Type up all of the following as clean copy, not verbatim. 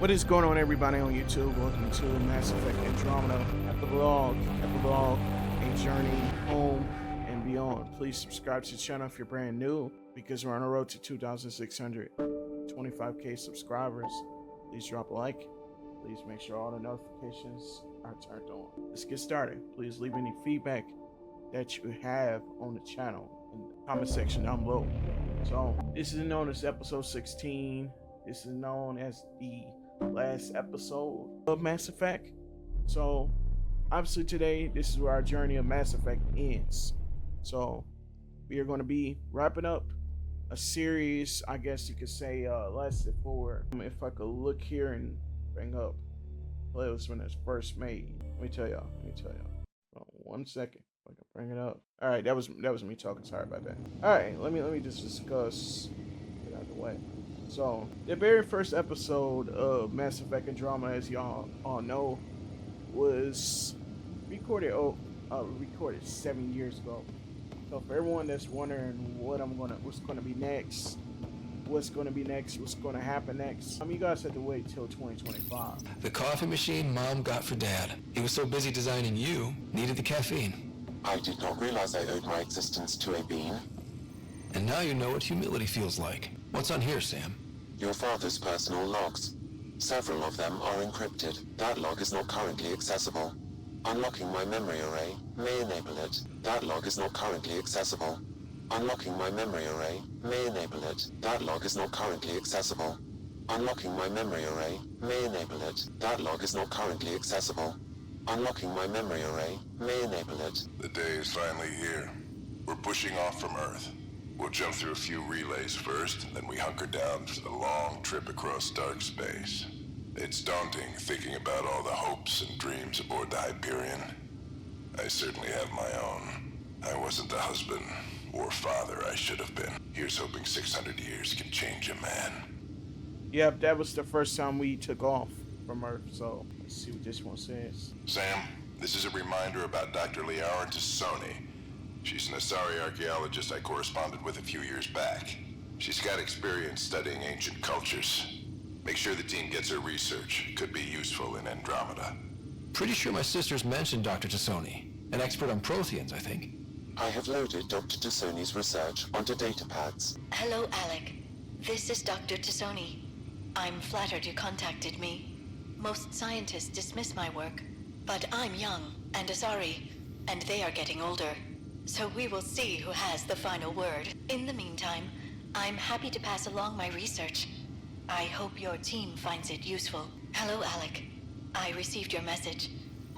What is going on, everybody on YouTube? Welcome to Mass Effect Andromeda Epilogue, a journey home and beyond. Please subscribe to the channel if you're brand new, because we're on a road to 2,625k subscribers. Please drop a like. Please make sure all the notifications are turned on. Let's get started. Please leave any feedback that you have on the channel in the comment section down below. So this is known as episode 16. This is known as the last episode of Mass Effect. So obviously today, this is where our journey of Mass Effect ends. So we are going to be wrapping up a series, I guess you could say, lasted for, if I could look here and bring up playlist when it's first made. Let me tell y'all. Hold on 1 second. If I can bring it up. All right, that was me talking. Sorry about that. All right, let me just discuss. Get out of the way. So the very first episode of Mass Effect Andromeda, as y'all all know, was recorded 7 years ago. So for everyone that's wondering what's gonna be next, what's going to happen next, you guys have to wait till 2025. The coffee machine Mom got for Dad. He was so busy designing you, needed the caffeine. I did not realize I owed my existence to a being. And now you know what humility feels like. What's on here, Sam? Your father's personal logs. Several of them are encrypted. That log is not currently accessible. Unlocking my memory array may enable it. That log is not currently accessible. Unlocking my memory array may enable it. That log is not currently accessible. Unlocking my memory array may enable it. That log is not currently accessible. Unlocking my memory array may enable it. The day is finally here. We're pushing off from Earth. We'll jump through a few relays first, then we hunker down for the long trip across dark space. It's daunting thinking about all the hopes and dreams aboard the Hyperion. I certainly have my own. I wasn't the husband or father I should have been. Here's hoping 600 years can change a man. Yep, that was the first time we took off from Earth, so let's see what this one says. Sam, this is a reminder about Dr. Liara Tassoni. She's an Asari archaeologist I corresponded with a few years back. She's got experience studying ancient cultures. Make sure the team gets her research. Could be useful in Andromeda. Pretty sure my sister's mentioned Dr. Tassoni. An expert on Protheans, I think. I have loaded Dr. Tassoni's research onto datapads. Hello, Alec. This is Dr. Tassoni. I'm flattered you contacted me. Most scientists dismiss my work, but I'm young and Asari, and they are getting older. So we will see who has the final word. In the meantime, I'm happy to pass along my research. I hope your team finds it useful. Hello, Alec. I received your message.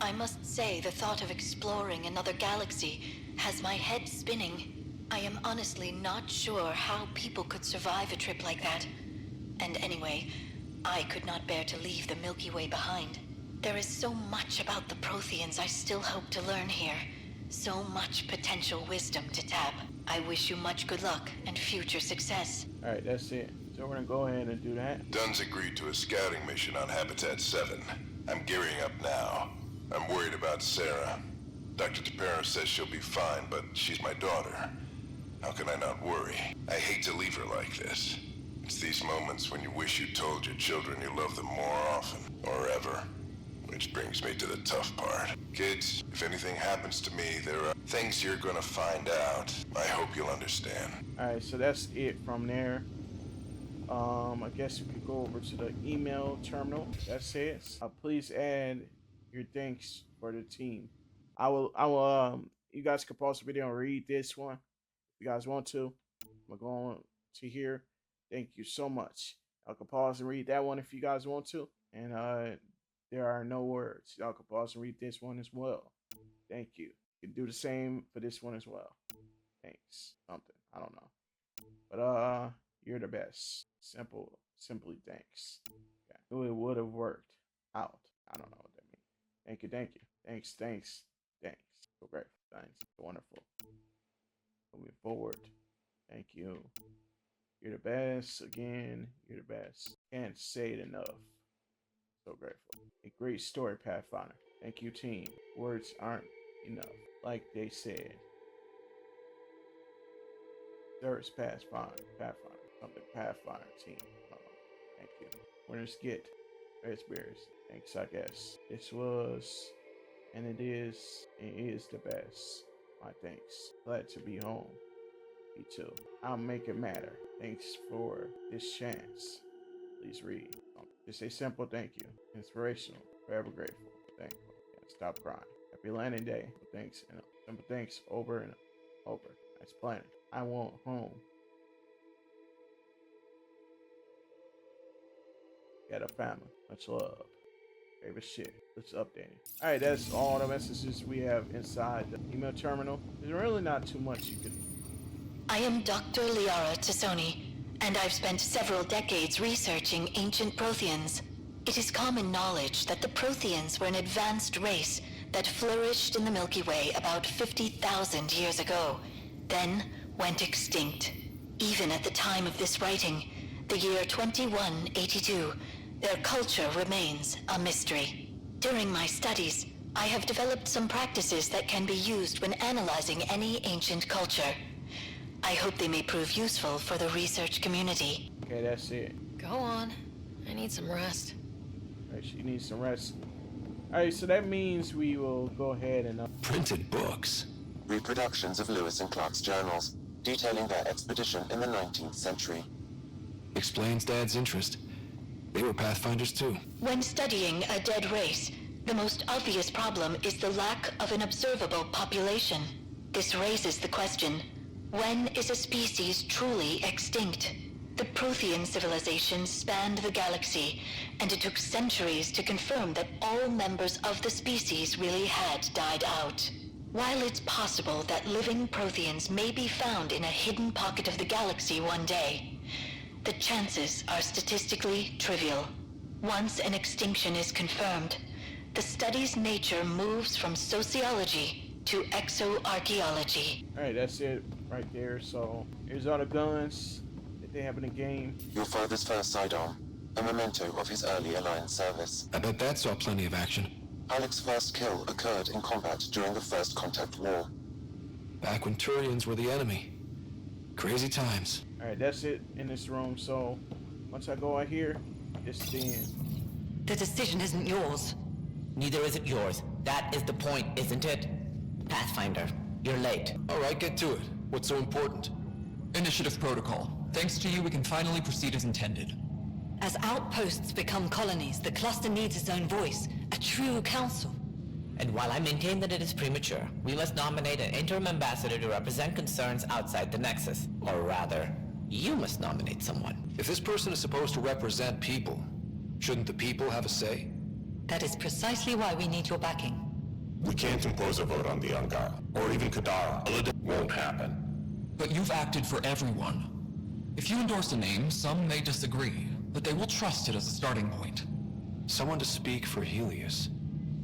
I must say the thought of exploring another galaxy has my head spinning. I am honestly not sure how people could survive a trip like that. And anyway, I could not bear to leave the Milky Way behind. There is so much about the Protheans I still hope to learn here. So much potential wisdom to tap. I wish you much good luck and future success. All right, that's it. So we're gonna go ahead and do that. Dunn's agreed to a scouting mission on Habitat 7. I'm gearing up now. I'm worried about Sarah. Dr. Tapera says she'll be fine, but she's my daughter. How can I not worry? I hate to leave her like this. It's these moments when you wish you told your children you love them more often, or ever. Which brings me to the tough part. Kids, if anything happens to me, there are things you're gonna find out. I hope you'll understand. Alright, so that's it from there. I guess we could go over to the email terminal. That says, please add your thanks for the team. I will, you guys could pause the video and read this one if you guys want to. I'm going to here. Thank you so much. I can pause and read that one if you guys want to. And, there are no words. Y'all can pause and read this one as well. Thank you. You can do the same for this one as well. Thanks. Something. I don't know. But you're the best. Simply thanks. Okay. It would have worked out. I don't know what that means. Thank you. Thanks. So great. Thanks. Wonderful. Moving forward. Thank you. You're the best. Again, you're the best. Can't say it enough. So grateful. A great story, Pathfinder. Thank you, team. Words aren't enough. Like they said. There's Pathfinder. Something Pathfinder team. Thank you. Winners get raspberries. Thanks, I guess. This was, and it is the best. My thanks. Glad to be home. Me too. I'll make it matter. Thanks for this chance. Please read. Just a simple thank you. Inspirational. Forever grateful. Thankful. And stop crying. Happy landing day. Thanks and simple thanks over and over. Nice planet. I want home. Got a family. Much love. Favorite shit. Let's update it. Alright, that's all the messages we have inside the email terminal. There's really not too much you can. I am Dr. Liara Tassoni, and I've spent several decades researching ancient Protheans. It is common knowledge that the Protheans were an advanced race that flourished in the Milky Way about 50,000 years ago, then went extinct. Even at the time of this writing, the year 2182, their culture remains a mystery. During my studies, I have developed some practices that can be used when analyzing any ancient culture. I hope they may prove useful for the research community. Okay, that's it. Go on. I need some rest. Alright, she needs some rest. Alright, so that means we will go ahead and Printed books. Reproductions of Lewis and Clark's journals, detailing their expedition in the 19th century. Explains Dad's interest. They were Pathfinders too. When studying a dead race, the most obvious problem is the lack of an observable population. This raises the question, when is a species truly extinct? The Prothean civilization spanned the galaxy, and it took centuries to confirm that all members of the species really had died out. While it's possible that living Protheans may be found in a hidden pocket of the galaxy one day, the chances are statistically trivial. Once an extinction is confirmed, the study's nature moves from sociology to exoarchaeology. Alright, that's it right there. So here's all the guns that they have in the game. Your father's first sidearm, a memento of his early Alliance service. I bet that saw plenty of action. Alec's first kill occurred in combat during the First Contact War. Back when Turians were the enemy. Crazy times. Alright, that's it in this room. So once I go out here, it's the end. The decision isn't yours. Neither is it yours. That is the point, isn't it? Pathfinder, you're late. Alright, get to it. What's so important? Initiative protocol. Thanks to you, we can finally proceed as intended. As outposts become colonies, the cluster needs its own voice, a true council. And while I maintain that it is premature, we must nominate an interim ambassador to represent concerns outside the Nexus. Or rather, you must nominate someone. If this person is supposed to represent people, shouldn't the people have a say? That is precisely why we need your backing. We can't impose a vote on the Ungar, or even Kadara. It won't happen. But you've acted for everyone. If you endorse a name, some may disagree, but they will trust it as a starting point. Someone to speak for Helios.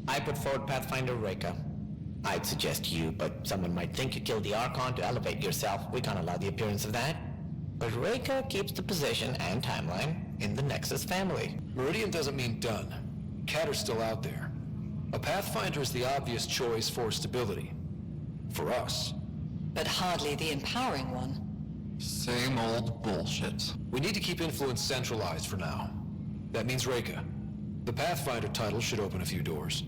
I put forward Pathfinder Reka. I'd suggest you, but someone might think you killed the Archon to elevate yourself. We can't allow the appearance of that. But Reka keeps the position and timeline in the Nexus family. Meridian doesn't mean done. Catter's still out there. A Pathfinder is the obvious choice for stability. For us. But hardly the empowering one. Same old bullshit. We need to keep influence centralized for now. That means Reka. The Pathfinder title should open a few doors.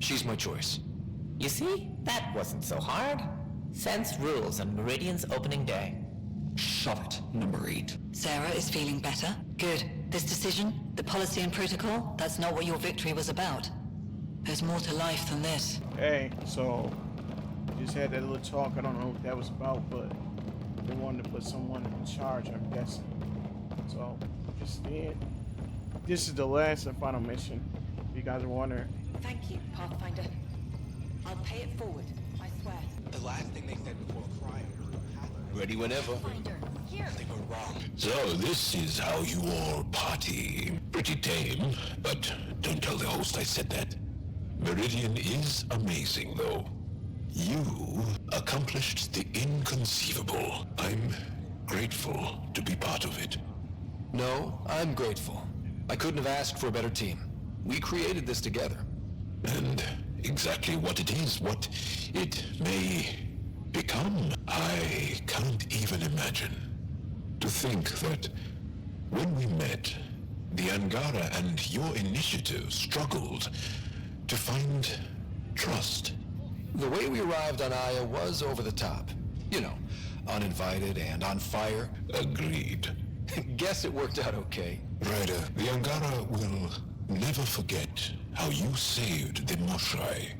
She's my choice. You see? That wasn't so hard. Sense rules on Meridian's opening day. Shove it, number 8. Sarah is feeling better. Good. This decision, the policy and protocol, that's not what your victory was about. There's more to life than this. Hey, so we just had that little talk. I don't know what that was about, but they wanted to put someone in charge, I'm guessing. So just it. This is the last and final mission. If you guys are wondering. Thank you, Pathfinder. I'll pay it forward, I swear. The last thing they said before crying. Ready whenever. They were wrong. So this is how you all party. Pretty tame, but don't tell the host I said that. Meridian is amazing, though. You accomplished the inconceivable. I'm grateful to be part of it. No, I'm grateful. I couldn't have asked for a better team. We created this together. And exactly what it is, what it may become, I can't even imagine. To think that when we met, The Angara and your initiative struggled to find trust. The way we arrived on Aya was over the top. You know, uninvited and on fire. Agreed. Guess it worked out okay. Ryder, the Angara will never forget how you saved the Moshai.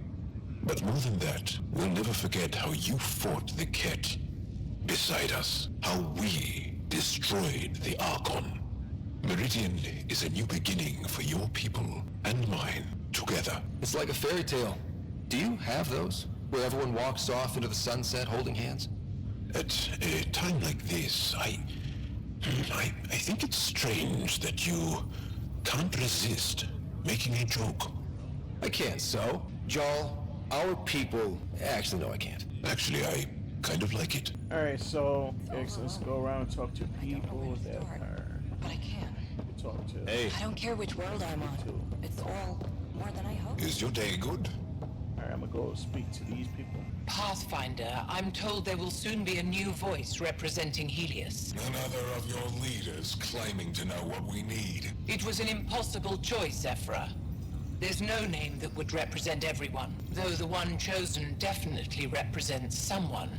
But more than that, we'll never forget how you fought the Ket beside us. How we destroyed the Archon. Meridian is a new beginning for your people and mine together. It's like a fairy tale. Do you have those? Where everyone walks off into the sunset holding hands? At a time like this, I think it's strange that you can't resist making a joke. I can't, so? Jarl, our people... Actually, no, I can't. Actually, I kind of like it. Alright, so let's go around and talk to people that are... But I can. Talk to. Hey. I don't care which world I'm on. It's all more than I hoped. Is your day good? Alright, I'm gonna go speak to these people. Pathfinder, I'm told there will soon be a new voice representing Helios. None other of your leaders claiming to know what we need. It was an impossible choice, Ephra. There's no name that would represent everyone, though the one chosen definitely represents someone.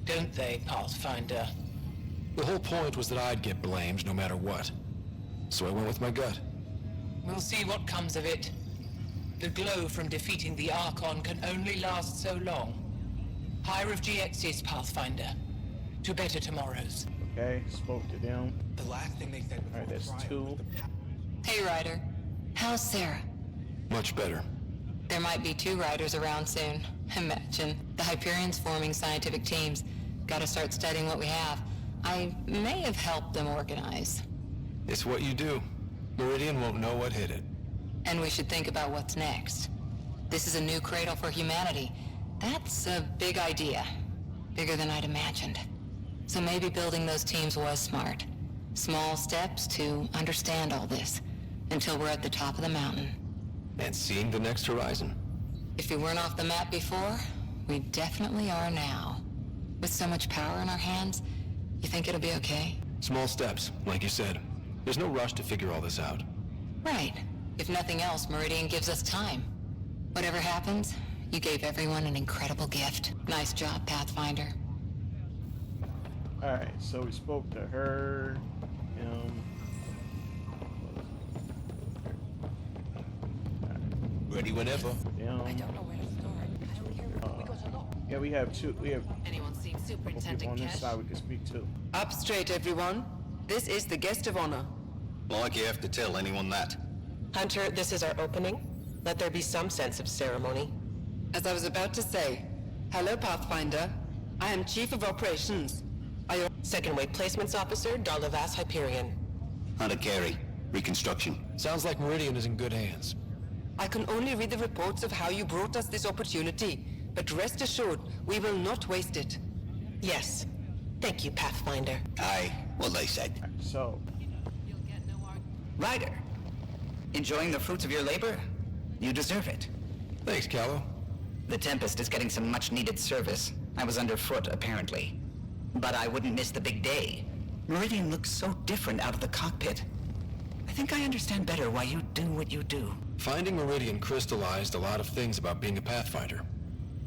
Don't they, Pathfinder? The whole point was that I'd get blamed no matter what. So I went with my gut. We'll see what comes of it. The glow from defeating the Archon can only last so long. Higher of GX's, Pathfinder. To better tomorrows. Okay, spoke to them. The last thing they said before Alright, that's trial two. was the Hey, Ryder. How's Sarah? Much better. There might be 2 Ryders around soon. Imagine. The Hyperions forming scientific teams. Gotta start studying what we have. I may have helped them organize. It's what you do. Meridian won't know what hit it. And we should think about what's next. This is a new cradle for humanity. That's a big idea. Bigger than I'd imagined. So maybe building those teams was smart. Small steps to understand all this, until we're at the top of the mountain. And seeing the next horizon. If we weren't off the map before, we definitely are now. With so much power in our hands, you think it'll be okay? Small steps, like you said. There's no rush to figure all this out. Right. If nothing else, Meridian gives us time. Whatever happens, you gave everyone an incredible gift. Nice job, Pathfinder. Alright, so we spoke to her, him. ready whenever. Them. I don't know where to start. I don't care. We got a lot. Yeah, we have two. We have Anyone seen a couple people Superintendent on this Cash? side we can speak to. Up straight, everyone. This is the guest of honor. Like you have to tell anyone that. Hunter, this is our opening. Let there be some sense of ceremony. As I was about to say, hello, Pathfinder. I am Chief of Operations. Second Wave Placements Officer, Darlavas Hyperion. Hunter Carey, Reconstruction. Sounds like Meridian is in good hands. I can only read the reports of how you brought us this opportunity, but rest assured, we will not waste it. Yes. Thank you, Pathfinder. Aye, well they said. So, Ryder, enjoying the fruits of your labor? You deserve it. Thanks, Callow. The Tempest is getting some much-needed service. I was underfoot, apparently. But I wouldn't miss the big day. Meridian looks so different out of the cockpit. I think I understand better why you do what you do. Finding Meridian crystallized a lot of things about being a Pathfinder.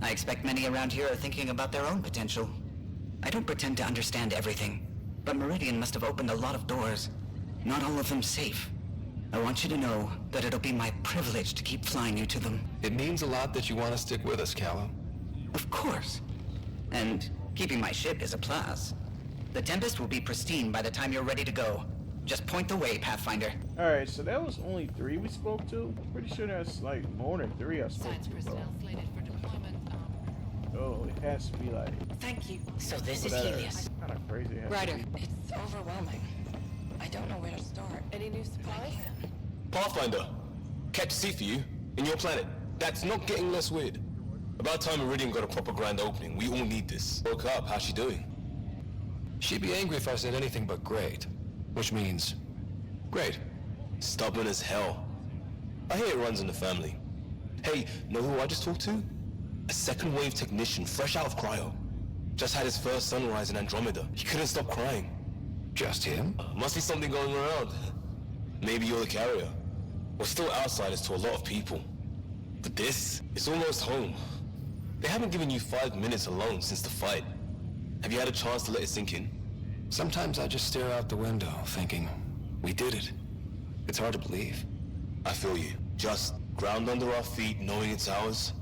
I expect many around here are thinking about their own potential. I don't pretend to understand everything, but Meridian must have opened a lot of doors. Not all of them safe. I want you to know that it'll be my privilege to keep flying you to them. It means a lot that you want to stick with us, Callow. Of course. And keeping my ship is a plus. The Tempest will be pristine by the time you're ready to go. Just point the way, Pathfinder. alright, so that was only 3 we spoke to. Pretty sure that's like more than 3 I spoke Science to, bro. personnel slated for deployment. Oh, it has to be like Thank you. So this is that Helios. kind of crazy. It has to Ryder. be. It's overwhelming. I don't know where to start. Any new supplies? Pathfinder, catch a seat for you, in your planet. That's not getting less weird. About time Meridian got a proper grand opening. We all need this. Woke up, how's she doing? She'd be angry if I said anything but great. Which means... great. Stubborn as hell. I hear it runs in the family. Hey, know who I just talked to? A second wave technician, fresh out of cryo. Just had his first sunrise in Andromeda. He couldn't stop crying. Just him? Must be something going around. Maybe you're the carrier. We're still outsiders to a lot of people. But this is almost home. They haven't given you 5 minutes alone since the fight. Have you had a chance to let it sink in? Sometimes I just stare out the window, thinking, we did it. It's hard to believe. I feel you. Just ground under our feet, knowing it's ours.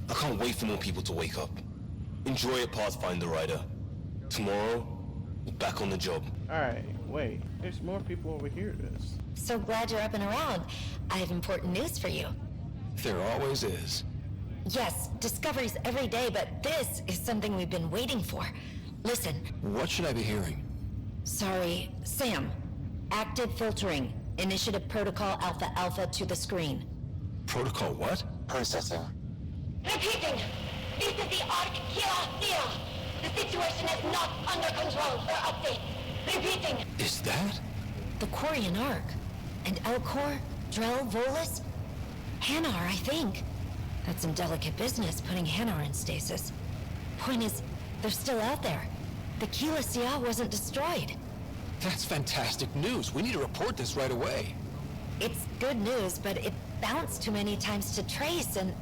I can't wait for more people to wake up. Enjoy it, Pathfinder Ryder. Tomorrow, we're back on the job. Alright, wait. There's more people over here to this. So glad you're up and around. I have important news for you. There always is. Yes, discoveries every day, but this is something we've been waiting for. Listen. What should I be hearing? Sorry, Sam. Active filtering. Initiative Protocol Alpha Alpha to the screen. Protocol what? Processing. Repeating. This is the Arc Kia. The situation is not under control for update. Repeating. Is that? The Quarian Arc. And Elcor, Drell, Volus? Hanar, I think. That's some delicate business, putting Hanar in stasis. Point is, they're still out there. The Keela Sia wasn't destroyed. That's fantastic news. We need to report this right away. It's good news, but it bounced too many times to trace, and...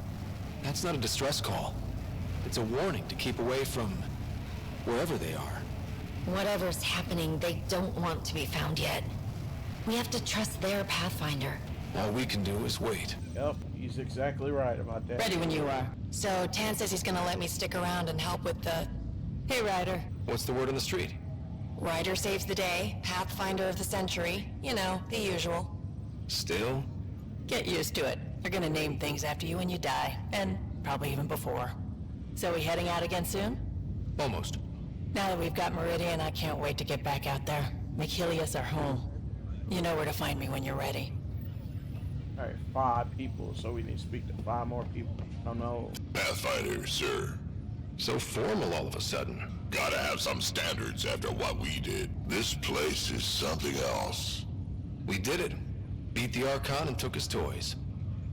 That's not a distress call. It's a warning to keep away from wherever they are. Whatever's happening, they don't want to be found yet. We have to trust their Pathfinder. All we can do is wait. Yep, he's exactly right about that. Ready when you are. So, Tan says he's gonna let me stick around and help with the... Hey, Ryder. What's the word on the street? Ryder saves the day, Pathfinder of the century. You know, the usual. Still? Get used to it. They're gonna name things after you when you die. And probably even before. So we heading out again soon? Almost. Now that we've got Meridian, I can't wait to get back out there. Make Helios our home. You know where to find me when you're ready. Alright, 5 people, so we need to speak to 5 more people. I don't know. Pathfinder, sir. So formal all of a sudden. Gotta have some standards after what we did. This place is something else. We did it. Beat the Archon and took his toys.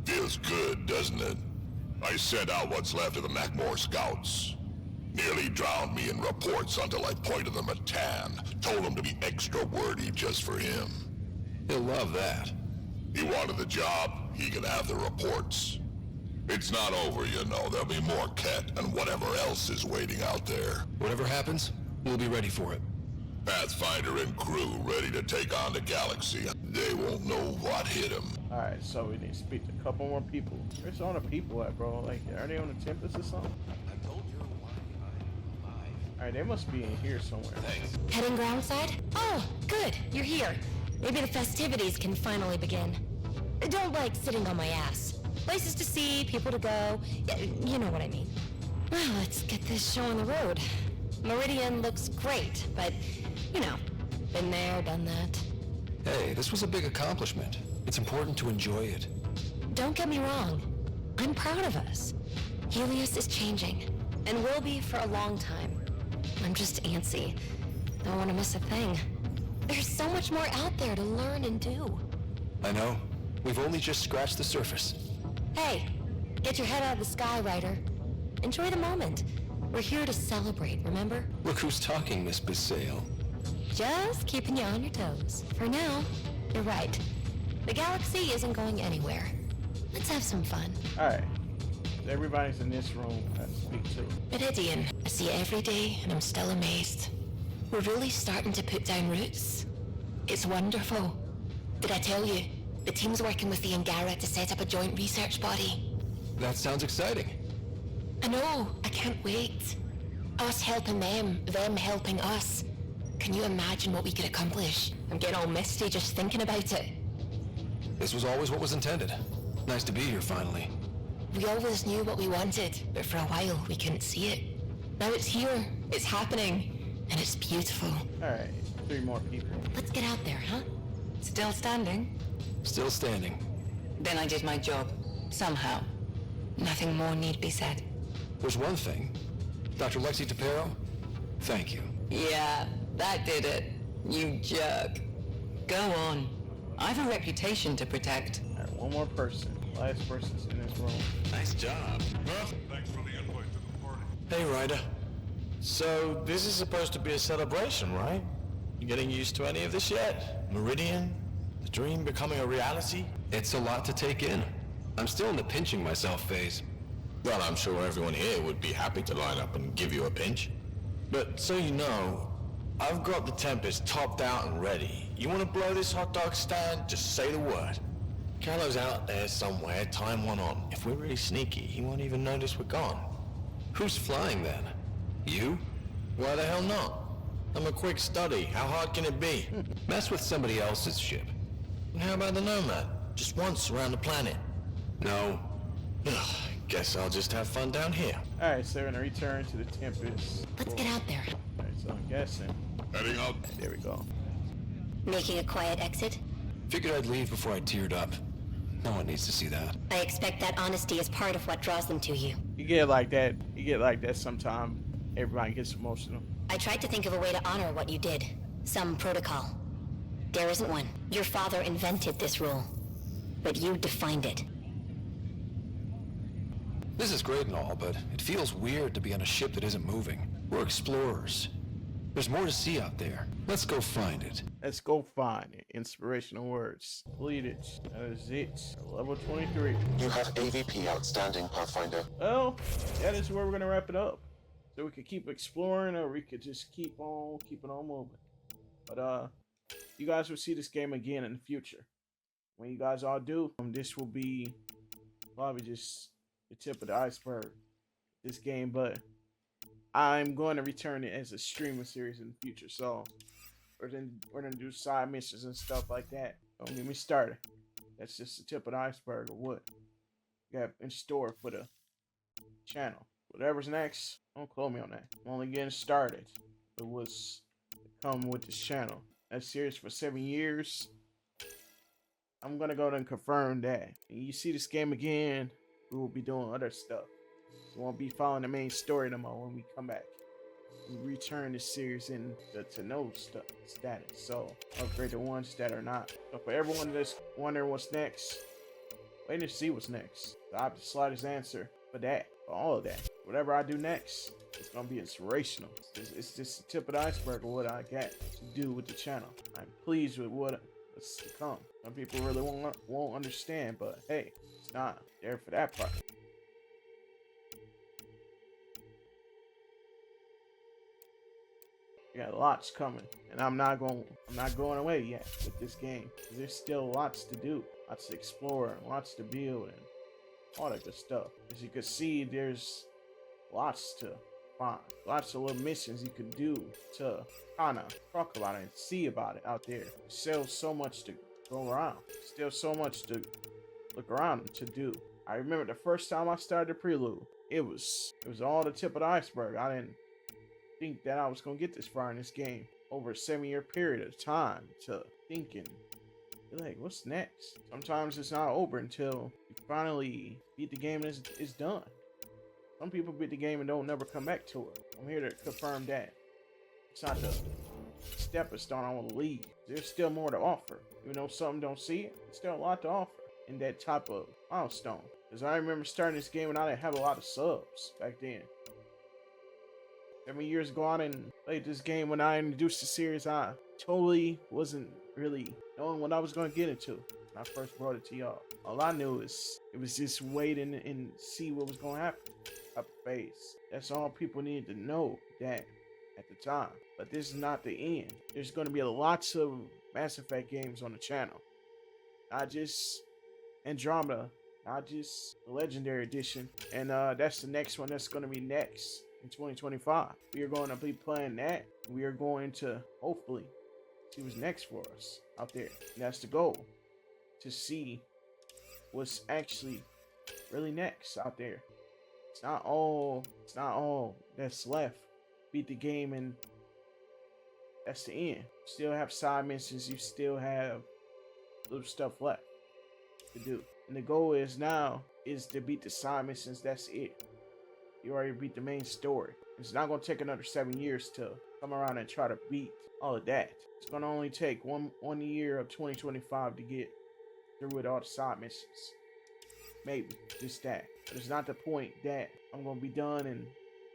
Feels good, doesn't it? I sent out what's left of the Macmore scouts. Nearly drowned me in reports until I pointed them at Tan. Told him to be extra wordy just for him. He'll love that. He wanted the job, he can have the reports. It's not over, you know. There'll be more Ket and whatever else is waiting out there. Whatever happens, we'll be ready for it. Pathfinder and crew ready to take on the galaxy. They won't know what hit them. Alright, so we need to speak to a couple more people. Where's all the people at, bro? Like, are they on the Tempest or something? I told you why I'm alive. Alright, they must be in here somewhere. Thanks. Heading groundside? Oh, good. You're here. Maybe the festivities can finally begin. Don't like sitting on my ass. Places to see, people to go. You know what I mean. Well, let's get this show on the road. Meridian looks great, but, you know, been there, done that. Hey, this was a big accomplishment. It's important to enjoy it. Don't get me wrong. I'm proud of us. Helios is changing, and will be for a long time. I'm just antsy. Don't want to miss a thing. There's so much more out there to learn and do. I know. We've only just scratched the surface. Hey, get your head out of the sky, Ryder. Enjoy the moment. We're here to celebrate, remember? Look who's talking, Miss Bissale. Just keeping you on your toes. For now, you're right. The galaxy isn't going anywhere. Let's have some fun. Alright. Everybody's in this room. Let's speak to. Meridian, I see it every day, and I'm still amazed. We're really starting to put down roots. It's wonderful. Did I tell you? The team's working with the Angara to set up a joint research body. That sounds exciting. I know. I can't wait. Us helping them helping us. Can you imagine what we could accomplish? I'm getting all misty just thinking about it. This was always what was intended. Nice to be here finally. We always knew what we wanted, but for a while we couldn't see it. Now it's here. It's happening. And it's beautiful. Alright, 3 more people. Let's get out there, huh? Still standing? Still standing. Then I did my job. Somehow. Nothing more need be said. There's one thing. Dr. Lexi Tapero, thank you. Yeah, that did it. You jerk. Go on. I've a reputation to protect. Alright, 1 more person. Last person's in this room. Nice job. Well, thanks for the invite to the party. Hey, Ryder. So, this is supposed to be a celebration, right? You getting used to any of this yet? Meridian? The dream becoming a reality? It's a lot to take in. I'm still in the pinching myself phase. Well, I'm sure everyone here would be happy to line up and give you a pinch. But so you know, I've got the Tempest topped out and ready. You want to blow this hot dog stand? Just say the word. Carlo's out there somewhere, tying one on. If we're really sneaky, he won't even notice we're gone. Who's flying then? You? Why the hell not? I'm a quick study. How hard can it be? Mess with somebody else's ship. And how about the Nomad? Just once around the planet. No. Guess I'll just have fun down here. Alright, so we're gonna return to the Tempest. Let's get out there. Alright, so I'm guessing. Heading up. There we go. Making a quiet exit? Figured I'd leave before I teared up. No one needs to see that. I expect that honesty is part of what draws them to you. You get like that. You get like that sometime. Everybody gets emotional. I tried to think of a way to honor what you did. Some protocol. There isn't one. Your father invented this rule, but you defined it. This is great and all, but it feels weird to be on a ship that isn't moving. We're explorers. There's more to see out there. Let's go find it. Let's go find it. Inspirational words. Completed. That is it. Level 23. You have AVP outstanding, Pathfinder. Well, that is where we're gonna wrap it up. So we could keep exploring, or we could just keep on moving. But you guys will see this game again in the future. When you guys all do, this will be probably just the tip of the iceberg. This game, but I'm going to return it as a streaming series in the future. So we're gonna do side missions and stuff like that. Don't get me started. That's just the tip of the iceberg of what we got in store for the channel. Whatever's next, don't quote me on that. I'm only getting started. It was to come with this channel. That series for 7 years. I'm gonna go ahead and confirm that. And you see this game again, we will be doing other stuff. We won't be following the main story no more when we come back. We return this series in the to know status. So upgrade the ones that are not. So for everyone that's wondering what's next, wait to see what's next. I have the slightest answer for that. For all of that. Whatever I do next, it's gonna be inspirational. It's just the tip of the iceberg of what I got to do with the channel. I'm pleased with what's to come. Some people really won't understand, but hey, it's not there for that part. We got lots coming, and I'm not going away yet with this game. There's still lots to do, lots to explore, and lots to build, and all that good stuff. As you can see, there's lots to find, lots of little missions you can do to kind of talk about it and see about it out there. There's still so much to go around, still so much to look around to do. I remember the first time I started the prelude, it was all the tip of the iceberg. I didn't think that I was gonna get this far in this game over a 7-year period of time to thinking. You're like, what's next? Sometimes it's not over until you finally beat the game and it's done. Some people beat the game and don't never come back to it. I'm here to confirm that. It's not the stepping stone I want to leave. There's still more to offer. Even though some don't see it, there's still a lot to offer in that type of milestone. Because I remember starting this game and I didn't have a lot of subs back then. 7 years ago, I didn't play this game. When I introduced the series, I totally wasn't really knowing what I was going to get into when I first brought it to y'all. All I knew is it was just waiting and see what was going to happen. Up phase. That's all people needed to know that at the time. But this is not the end. There's going to be lots of Mass Effect games on the channel. Not just Andromeda, not just the Legendary Edition. And that's the next one that's going to be next. In 2025, we are going to be playing that. We are going to hopefully see what's next for us out there. And that's the goal, to see what's actually really next out there. It's not all that's left. Beat the game and that's the end. You still have side missions. You still have little stuff left to do. And the goal is now is to beat the side missions. That's it. You already beat the main story. It's not going to take another 7 years to come around and try to beat all of that. It's going to only take one year of 2025 to get through with all the side missions. Maybe. Just that. But it's not the point that I'm going to be done and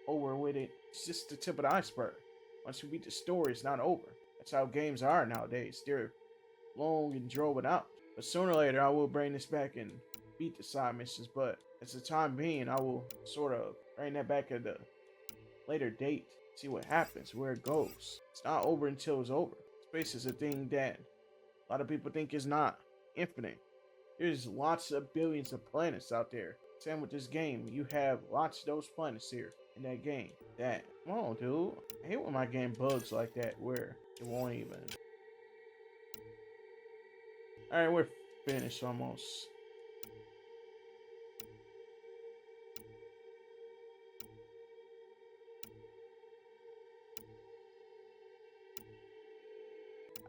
over with it. It's just the tip of the iceberg. Once you beat the story, it's not over. That's how games are nowadays. They're long and drove it out. But sooner or later, I will bring this back and beat the side missions. But at the time being, I will sort of bring that back at a later date. See what happens, where it goes. It's not over until it's over. Space is a thing that a lot of people think is not infinite. There's lots of billions of planets out there. Same with this game. You have lots of those planets here in that game. That, come on, dude. I hate when my game bugs like that where it won't even. Alright, we're finished almost.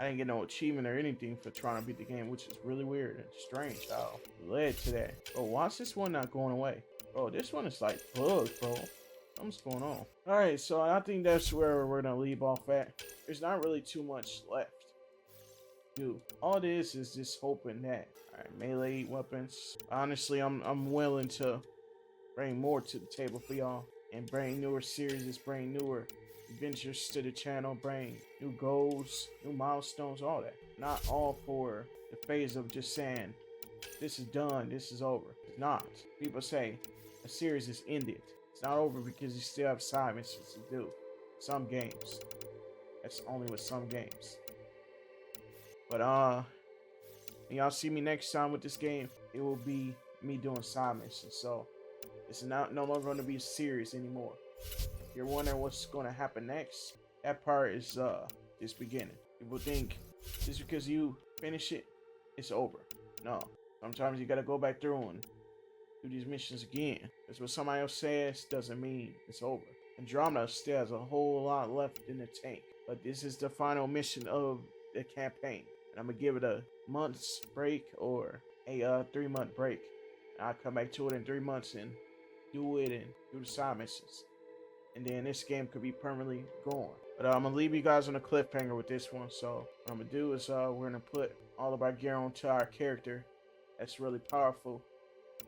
I didn't get no achievement or anything for trying to beat the game, which is really weird and strange how it led to that. Oh, why's this one not going away? Oh, this one is like bugged, bro. Something's going on. Alright, so I think that's where we're gonna leave off at. There's not really too much left. Dude, all this is just hoping that. Alright, melee weapons. Honestly, I'm willing to bring more to the table for y'all and bring newer series, bring newer adventures to the channel, bring new goals, new milestones, all that. Not all for the phase of just saying this is done, this is over. It's not. People say a series is ended. It's not over because you still have side missions to do. Some games. That's only with some games. But when y'all see me next time with this game, it will be me doing side missions. So it's not no longer gonna be a series anymore. If you're wondering what's gonna happen next, that part is just beginning. People think just because you finish it, it's over. No. Sometimes you gotta go back through and do these missions again. That's what somebody else says doesn't mean it's over. Andromeda still has a whole lot left in the tank. But this is the final mission of the campaign. And I'm gonna give it a month's break or a 3-month break. And I'll come back to it in 3 months and do it and do the side missions. And then this game could be permanently gone. But I'm gonna leave you guys on a cliffhanger with this one. So what I'm gonna do is we're gonna put all of our gear onto our character. That's really powerful.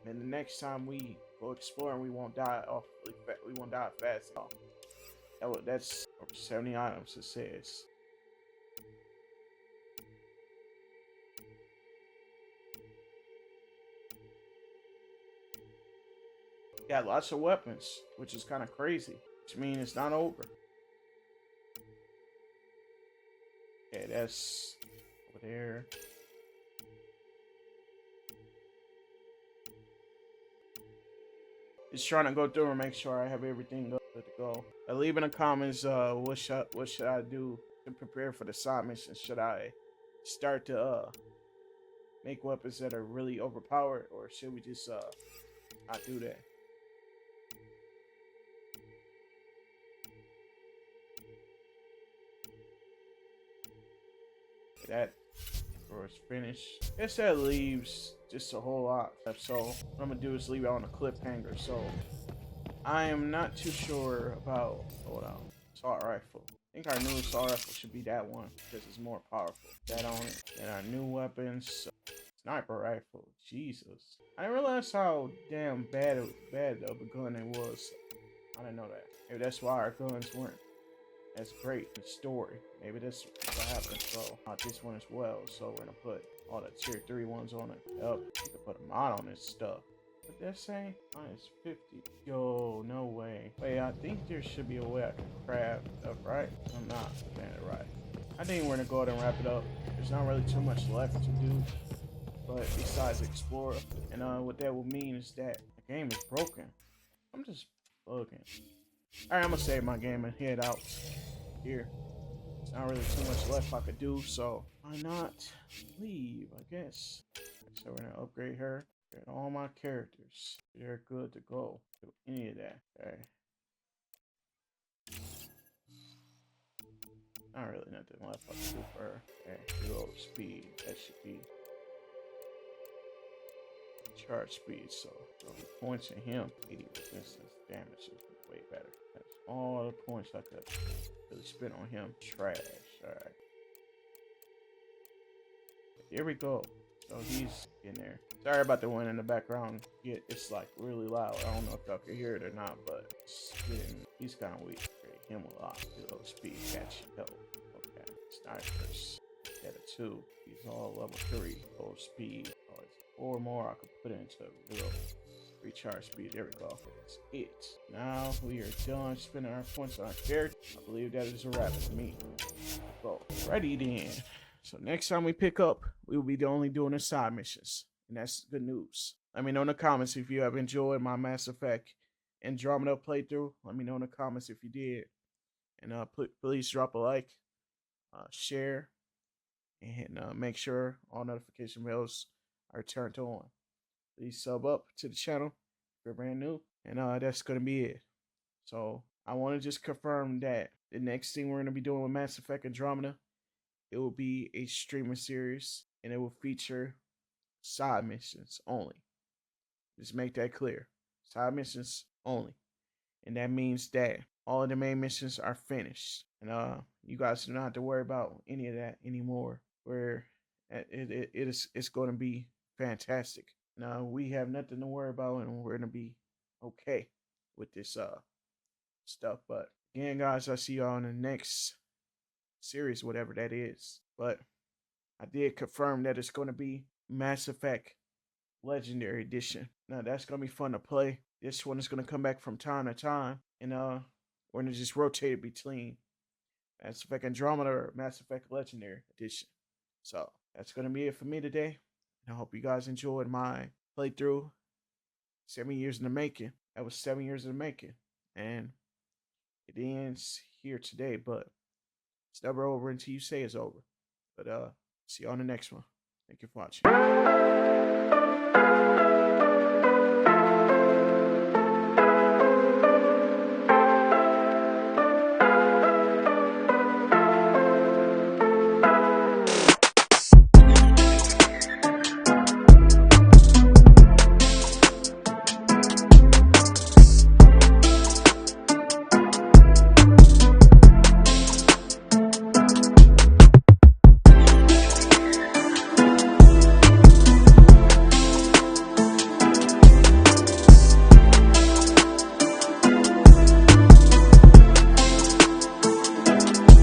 And the next time we go exploring, we won't die off. We won't die fast at all. That's over 70 items. It says. Got lots of weapons, which is kind of crazy. Which means it's not over. Okay, that's over there. Just trying to go through and make sure I have everything good to go. Leave in the comments what should I do to prepare for the side mission. Should I start to make weapons that are really overpowered, or should we just not do that? That or it's finished. I guess that leaves just a whole lot left. So what I'm gonna do is leave it on a cliffhanger. So I am not too sure about assault rifle. I think our new assault rifle should be that one because it's more powerful. That on it. And our new weapons, sniper rifle. Jesus, I didn't realize how damn bad of a gun it was. I didn't know that. Maybe that's why our guns weren't as great in the story. Maybe this what happened. So this one as well. So we're gonna put all the tier 3 ones on it. Yep, you can put a mod on this stuff. What they're saying? Minus 50. Yo, no way. Wait, I think there should be a way I can craft up, right? I'm not saying it right. I think we're gonna go ahead and wrap it up. There's not really too much left to do, but besides explore. And what that will mean is that the game is broken. I'm just bugging. Alright, I'm gonna save my game and head out here. There's not really too much left I could do, so why not leave, I guess. So we're gonna upgrade her. Get all my characters. They're good to go. Do any of that. Okay. Not really nothing left I can do for her. Okay, reload speed. That should be charge speed, so the points in him. 80 resistance damage is way better. That's all the points I could really spend on him. Trash. Alright. Here we go. So he's in there. Sorry about the one in the background. Yeah, it's like really loud. I don't know if y'all can hear it or not, but he's kind of weak. Okay, him a lot. Reload speed, catch, help. Okay, snipers. Yeah, added 2. These all level 3. Full speed. Oh, it's 4 more I could put into real recharge speed. There we go. That's it. Now we are done spending our points on our character. I believe that is a wrap for me. Well, righty then. So next time we pick up, we will be only doing the side missions. And that's good news. Let me know in the comments if you have enjoyed my Mass Effect Andromeda playthrough. Let me know in the comments if you did. And please drop a like, share, and make sure all notification bells are turned on. Please sub up to the channel if you're brand new. And that's going to be it. So I want to just confirm that the next thing we're going to be doing with Mass Effect Andromeda, it will be a streaming series. And it will feature side missions only. Just make that clear. Side missions only. And that means that all of the main missions are finished. And you guys do not have to worry about any of that anymore. Where it's going to be fantastic. Now we have nothing to worry about, and we're going to be okay with this stuff. But again, guys, I'll see y'all in the next series, whatever that is. But I did confirm that it's going to be Mass Effect Legendary Edition. Now that's going to be fun to play. This one is going to come back from time to time, and we're going to just rotate it between Mass Effect Andromeda or Mass Effect Legendary Edition. So that's going to be it for me today. And I hope you guys enjoyed my playthrough. 7 years in the making. That was 7 years in the making. And it ends here today, but it's never over until you say it's over. But see you on the next one. Thank you for watching.